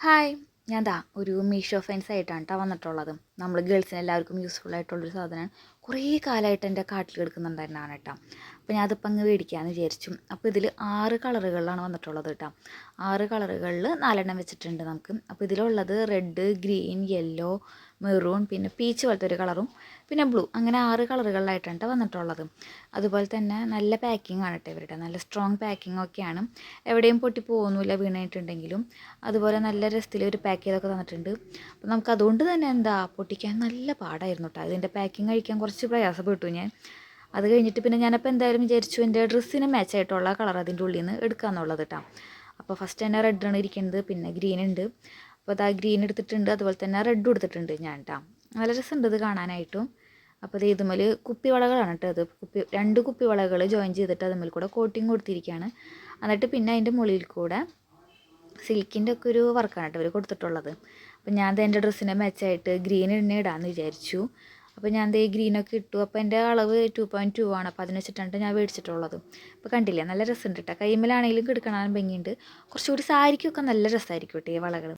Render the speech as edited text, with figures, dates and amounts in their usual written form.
Hi, ഞാൻ ഒരു Meesho fans ആയിട്ടാണ് കേട്ടോ വന്നിട്ടുള്ളത്. നമ്മൾ ഗേൾസിന് എല്ലാവർക്കും യൂസ്ഫുൾ ആയിട്ടുള്ളൊരു സാധനമാണ്. കുറേ കാലമായിട്ട് എൻ്റെ കാട്ടിൽ കിടക്കുന്നുണ്ടായിരുന്നതാണ് കേട്ടോ. അപ്പോൾ ഞാൻ അതിപ്പോൾ അങ്ങ് മേടിക്കാമെന്ന് വിചാരിച്ചു. അപ്പോൾ ഇതിൽ 6 കളറുകളിലാണ് വന്നിട്ടുള്ളത് കേട്ടോ. 6 കളറുകളിൽ 4 വെച്ചിട്ടുണ്ട് നമുക്ക്. അപ്പോൾ ഇതിലുള്ളത് റെഡ്, ഗ്രീൻ, യെല്ലോ, മെറൂൺ, പിന്നെ പീച്ച് പോലത്തെ ഒരു കളറും പിന്നെ ബ്ലൂ, അങ്ങനെ 6 കളറുകളിലായിട്ടാണ് വന്നിട്ടുള്ളത്. അതുപോലെ തന്നെ നല്ല പാക്കിംഗ് ആണ് കേട്ടോ ഇവരുടെ, നല്ല സ്ട്രോങ് പാക്കിംഗ് ഒക്കെയാണ്. എവിടെയും പൊട്ടി പോകുന്നില്ല വീണിട്ടുണ്ടെങ്കിലും. അതുപോലെ നല്ല രസത്തിൽ ഒരു പാക്ക് ചെയ്തൊക്കെ തന്നിട്ടുണ്ട്. അപ്പോൾ നമുക്ക് അതുകൊണ്ട് തന്നെ പൊട്ടിക്കാൻ നല്ല പാടായിരുന്നു കേട്ടോ. അതിൻ്റെ പാക്കിങ് കഴിക്കാൻ കുറച്ച് പ്രയാസപ്പെട്ടു ഞാൻ. അത് കഴിഞ്ഞിട്ട് പിന്നെ ഞാനപ്പോൾ എന്തായാലും വിചാരിച്ചു എൻ്റെ ഡ്രസ്സിന് മാച്ചായിട്ടുള്ള കളർ അതിൻ്റെ ഉള്ളിൽ നിന്ന് എടുക്കാമെന്നുള്ളത് കേട്ടോ. അപ്പോൾ ഫസ്റ്റ് തന്നെ റെഡാണ് ഇരിക്കുന്നത്, പിന്നെ ഗ്രീൻ ഉണ്ട്. അപ്പോൾ അത് ആ ഗ്രീൻ എടുത്തിട്ടുണ്ട്, അതുപോലെ തന്നെ റെഡും എടുത്തിട്ടുണ്ട് ഞാൻ കേട്ടോ. നല്ല രസമുണ്ട് ഇത് കാണാനായിട്ടും. അപ്പോൾ ഇത് ഇതുമേൽ കുപ്പിവളകളാണ് കേട്ടോ. അത് 2 കുപ്പിവളകൾ ജോയിൻ ചെയ്തിട്ട് അതുമേൽ കൂടെ കോട്ടിങ് കൊടുത്തിരിക്കുകയാണ്. എന്നിട്ട് പിന്നെ അതിൻ്റെ മുകളിൽ കൂടെ സിൽക്കിൻ്റെ ഒക്കെ ഒരു വർക്കാണ് കേട്ടോ ഇവർ കൊടുത്തിട്ടുള്ളത്. അപ്പോൾ ഞാൻ എൻ്റെ ഡ്രസ്സിനെ മാച്ചായിട്ട് ഗ്രീൻ തന്നെ ഇടാമെന്ന് വിചാരിച്ചു. അപ്പോൾ ഞാൻ ഈ ഗ്രീനൊക്കെ ഇട്ടു. അപ്പോൾ എൻ്റെ അളവ് 2.2 ആണ്. അപ്പോൾ അതിന് വെച്ചിട്ടാണ് ഞാൻ മേടിച്ചിട്ടുള്ളത്. അപ്പോൾ കണ്ടില്ലേ, നല്ല രസമുണ്ട് കേട്ടോ. കൈമേലാണെങ്കിലും കിടക്കണം ഭംഗിയുണ്ട്. കുറച്ചുകൂടി സാരിക്കൊക്കെ നല്ല രസമായിരിക്കും കേട്ടോ ഈ വളകൾ.